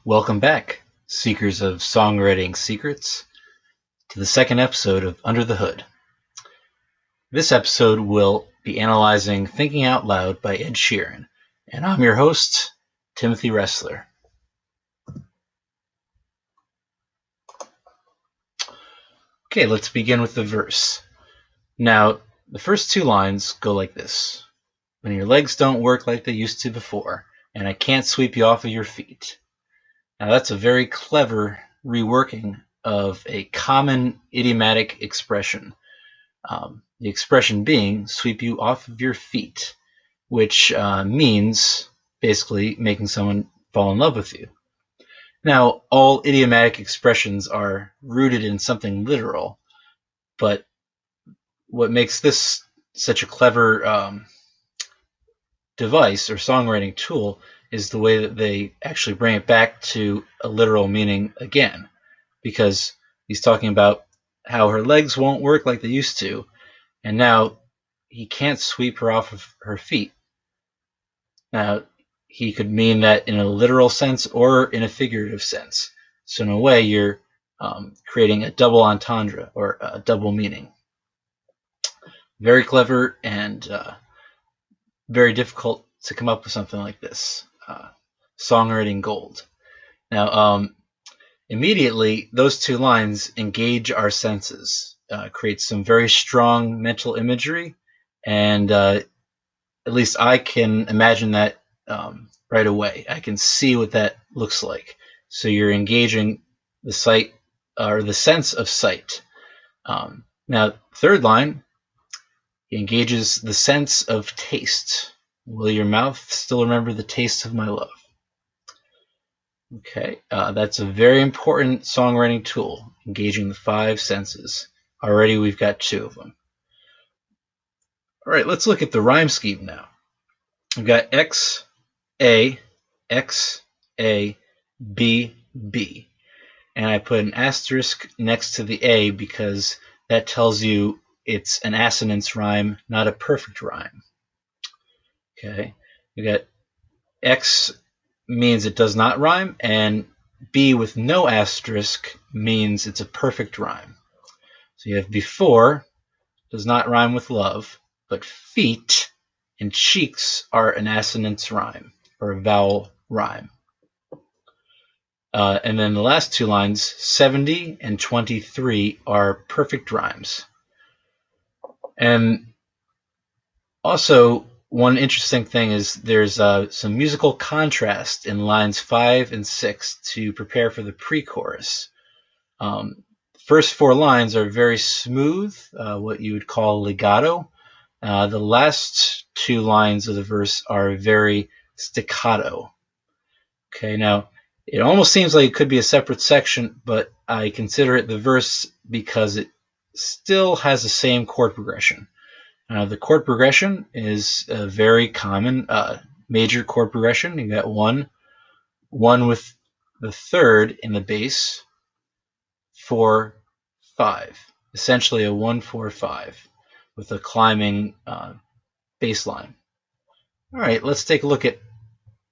Welcome back, seekers of songwriting secrets, to the second episode of Under the Hood. This episode will be analyzing Thinking Out Loud by Ed Sheeran, and I'm your host, Timothy Ressler. Okay, let's begin with the verse. Now, the first two lines go like this. When your legs don't work like they used to before, and I can't sweep you off of your feet. Now that's a very clever reworking of a common idiomatic expression. The expression being sweep you off of your feet, which means basically making someone fall in love with you. Now, all idiomatic expressions are rooted in something literal, but what makes this such a clever device or songwriting tool is the way that they actually bring it back to a literal meaning again, because he's talking about how her legs won't work like they used to, and now he can't sweep her off of her feet. Now, he could mean that in a literal sense or in a figurative sense. So in a way, you're creating a double entendre or a double meaning. Very clever and very difficult to come up with something like this. Songwriting gold. Now, immediately, those two lines engage our senses, create some very strong mental imagery, and at least I can imagine that right away. I can see what that looks like. So you're engaging the sight or the sense of sight. Now, third line engages the sense of taste. Will your mouth still remember the taste of my love? Okay, that's a very important songwriting tool, engaging the five senses. Already we've got two of them. All right, let's look at the rhyme scheme now. We've got X, A, X, A, B, B. And I put an asterisk next to the A because that tells you it's an assonance rhyme, not a perfect rhyme. Okay, we got X means it does not rhyme, and B with no asterisk means it's a perfect rhyme. So you have before does not rhyme with love, but feet and cheeks are an assonance rhyme or a vowel rhyme. And then the last two lines, 70 and 23, are perfect rhymes. And also, one interesting thing is there's some musical contrast in lines 5 and 6 to prepare for the pre-chorus. First four lines are very smooth, what you would call legato. The last two lines of the verse are very staccato. Okay, now it almost seems like it could be a separate section, but I consider it the verse because it still has the same chord progression. The chord progression is a very common major chord progression. You got one with the third in the bass, 4, 5. Essentially a 1, 4, 5 with a climbing bass line. All right, let's take a look at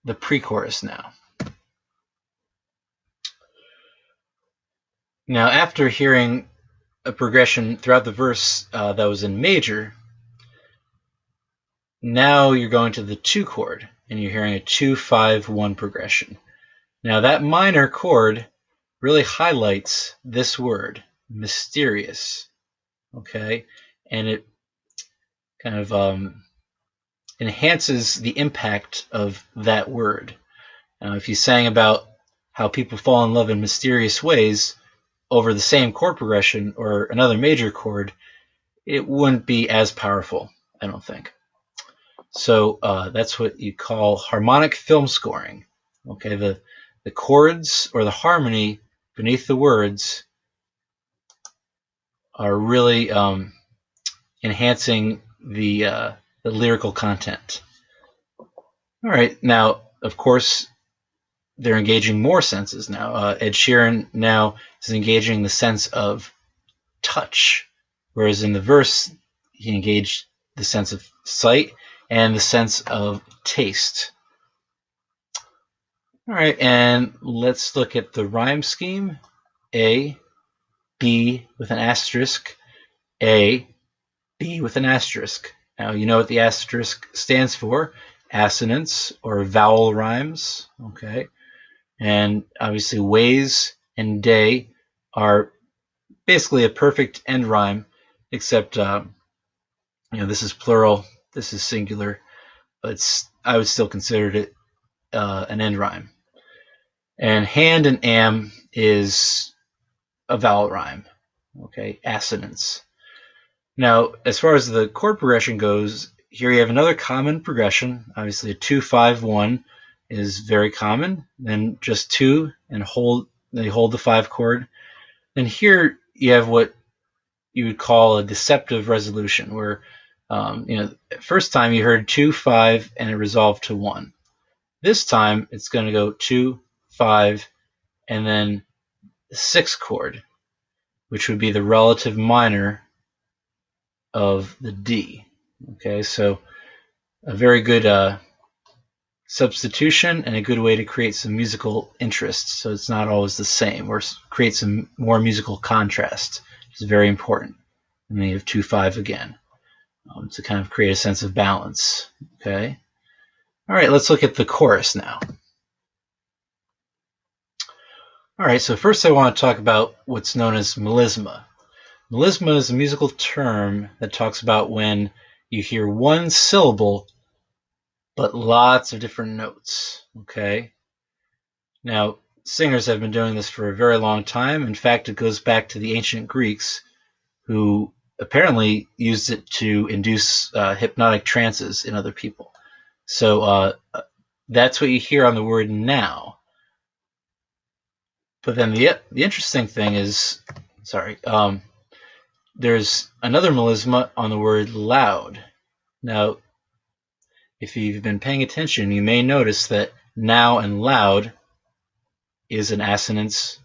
the pre-chorus now. Now, after hearing a progression throughout the verse that was in major, now you're going to the 2 chord, and you're hearing a 2, 5, 1 progression. Now that minor chord really highlights this word, mysterious, okay? And it kind of enhances the impact of that word. If you sang about how people fall in love in mysterious ways over the same chord progression or another major chord, it wouldn't be as powerful, I don't think. So that's what you call harmonic film scoring. Okay, the chords or the harmony beneath the words are really enhancing the lyrical content. All right, now of course they're engaging more senses now. Ed Sheeran now is engaging the sense of touch, whereas in the verse he engaged the sense of sight and the sense of taste. All right, and let's look at the rhyme scheme. A, B with an asterisk, A, B with an asterisk. Now you know what the asterisk stands for, assonance or vowel rhymes, okay? And obviously ways and day are basically a perfect end rhyme, except this is plural, this is singular, but I would still consider it an end rhyme. And hand and am is a vowel rhyme, okay, assonance. Now, as far as the chord progression goes, here you have another common progression. Obviously, a 2-5-1 is very common. Then just 2 and they hold the 5 chord. Then here you have what you would call a deceptive resolution, where first time you heard 2-5 and it resolved to 1. This time it's going to go 2-5 and then the 6th chord, which would be the relative minor of the D. Okay, so a very good substitution and a good way to create some musical interest. So it's not always the same, or create some more musical contrast, which is very important. And then you have 2-5 again to kind of create a sense of balance. Okay. All right, let's look at the chorus now. All right, so first I want to talk about what's known as melisma. Melisma is a musical term that talks about when you hear one syllable but lots of different notes, okay? Now, singers have been doing this for a very long time. In fact, it goes back to the ancient Greeks, who apparently used it to induce hypnotic trances in other people. So that's what you hear on the word now. But then the interesting thing is, there's another melisma on the word loud. Now, if you've been paying attention, you may notice that now and loud is an assonance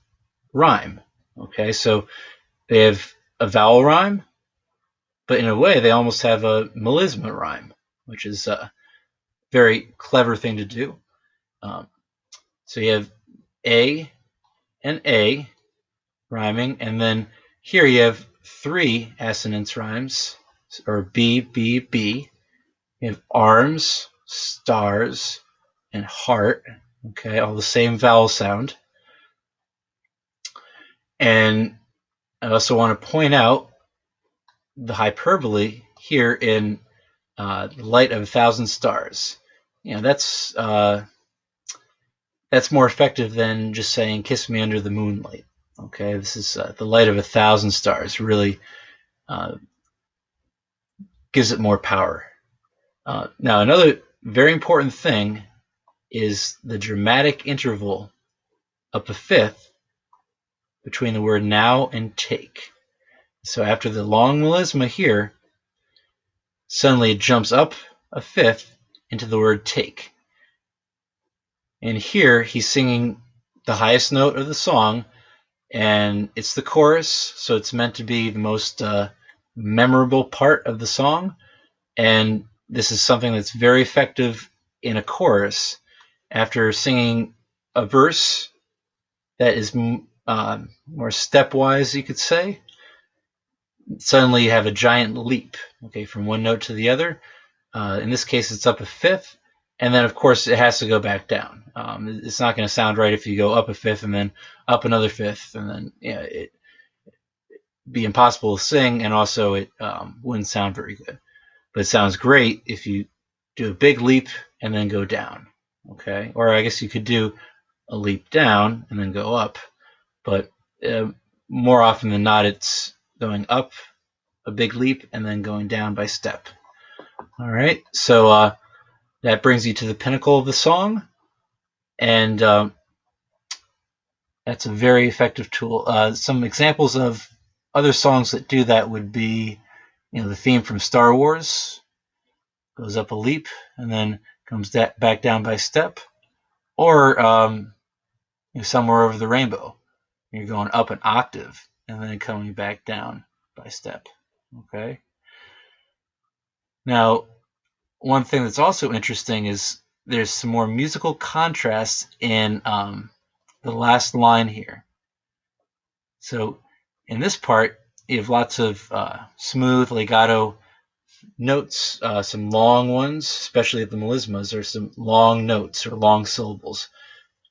rhyme. Okay, so they have a vowel rhyme, but in a way they almost have a melisma rhyme, which is a very clever thing to do. So you have A and A rhyming, and then here you have 3 assonance rhymes, or B, B, B. You have arms, stars, and heart. Okay, all the same vowel sound. And I also want to point out the hyperbole here in the light of 1,000 stars. That's more effective than just saying "kiss me under the moonlight." Okay, this is the light of 1,000 stars. Really gives it more power. Now, another very important thing is the dramatic interval up a fifth between the word now and take. So after the long melisma here, suddenly it jumps up a fifth into the word take. And here he's singing the highest note of the song, and it's the chorus, so it's meant to be the most memorable part of the song. And this is something that's very effective in a chorus. After singing a verse that is more stepwise, you could say, suddenly you have a giant leap, okay, from one note to the other. In this case, it's up a fifth, and then, of course, it has to go back down. It's not going to sound right if you go up a fifth and then up another fifth, and then it'd be impossible to sing, and also it wouldn't sound very good. But it sounds great if you do a big leap and then go down, okay? Or I guess you could do a leap down and then go up, but more often than not, it's going up a big leap and then going down by step. All right, so that brings you to the pinnacle of the song, and that's a very effective tool. Some examples of other songs that do that would be, the theme from Star Wars goes up a leap and then comes back down by step, or Somewhere Over the Rainbow. You're going up an octave and then coming back down by step. Okay. Now, one thing that's also interesting is there's some more musical contrast in the last line here. So in this part, you have lots of smooth legato notes, some long ones, especially at the melismas, or some long notes or long syllables.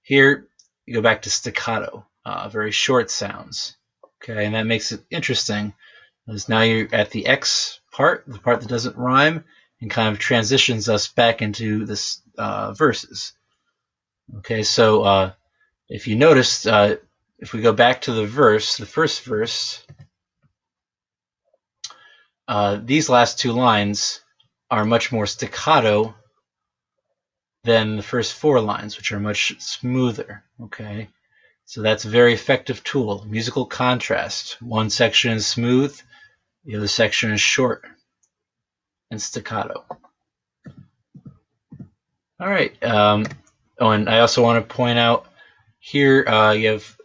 Here, you go back to staccato, very short sounds. Okay, and that makes it interesting, because now you're at the X part, the part that doesn't rhyme, and kind of transitions us back into this verses. Okay, so if you noticed, if we go back to the verse, the first verse, these last two lines are much more staccato than the first four lines, which are much smoother. Okay, so that's a very effective tool. Musical contrast. One section is smooth, the other section is short and staccato. All right. Oh, and I also want to point out here you have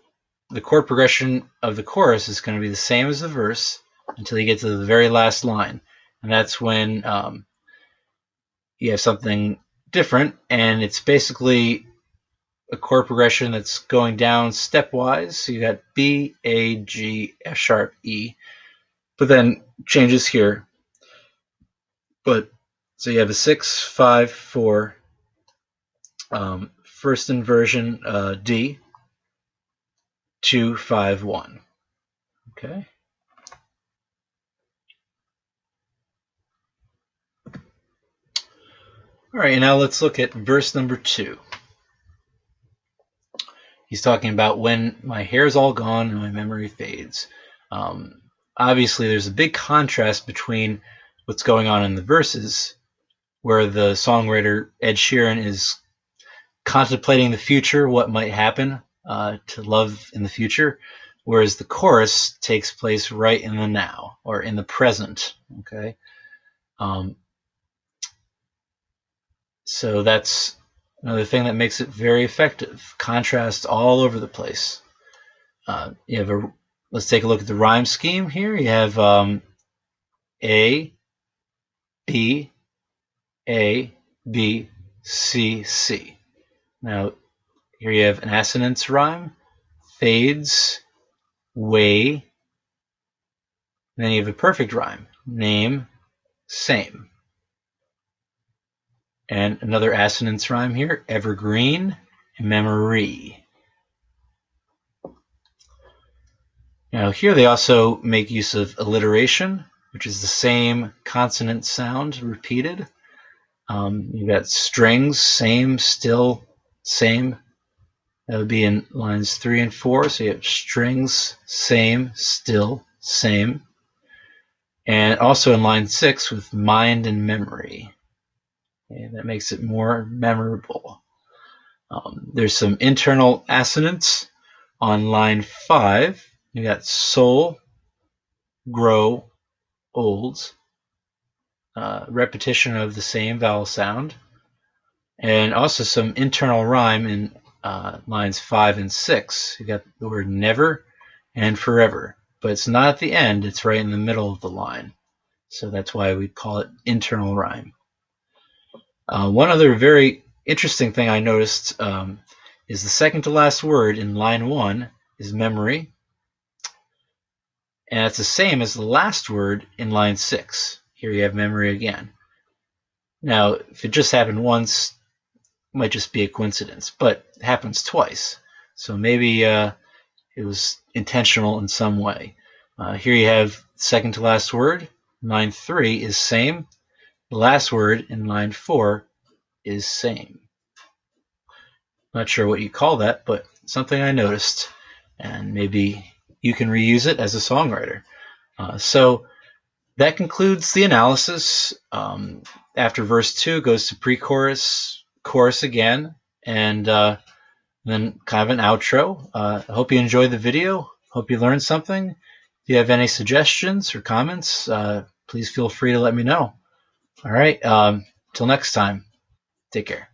the chord progression of the chorus is going to be the same as the verse until you get to the very last line, and that's when you have something different, and it's basically a chord progression that's going down stepwise. So you got B, A, G, F sharp, E, but then changes here. But so you have a 6, 5, 4, first inversion D, 2, 5, 1. Okay. All right, now let's look at verse number 2. He's talking about when my hair's all gone and my memory fades. Obviously, there's a big contrast between what's going on in the verses, where the songwriter Ed Sheeran is contemplating the future, what might happen to love in the future, whereas the chorus takes place right in the now, or in the present. Okay, so that's another thing that makes it very effective. Contrast all over the place. You have let's take a look at the rhyme scheme here. You have A, B, A, B, C, C. Now, here you have an assonance rhyme, fades, way. Then you have a perfect rhyme, name, same. And another assonance rhyme here, evergreen, memory. Now here they also make use of alliteration, which is the same consonant sound repeated. You've got strings, same, still, same. That would be in lines 3 and 4. So you have strings, same, still, same. And also in line 6 with mind and memory. Okay, that makes it more memorable. There's some internal assonance. On line 5, you got soul, grow, old. Repetition of the same vowel sound. And also some internal rhyme in lines 5 and 6. You got the word never and forever. But it's not at the end, it's right in the middle of the line. So that's why we call it internal rhyme. One other very interesting thing I noticed is the second to last word in line 1 is memory. And it's the same as the last word in line 6. Here you have memory again. Now, if it just happened once, it might just be a coincidence, but it happens twice. So maybe it was intentional in some way. Here you have second to last word. Line 3 is same. The last word in line 4 is same. Not sure what you call that, but something I noticed, and maybe you can reuse it as a songwriter. So that concludes the analysis. After verse 2 goes to pre-chorus, chorus again, and then kind of an outro. I hope you enjoyed the video. Hope you learned something. If you have any suggestions or comments, please feel free to let me know. All right, till next time, take care.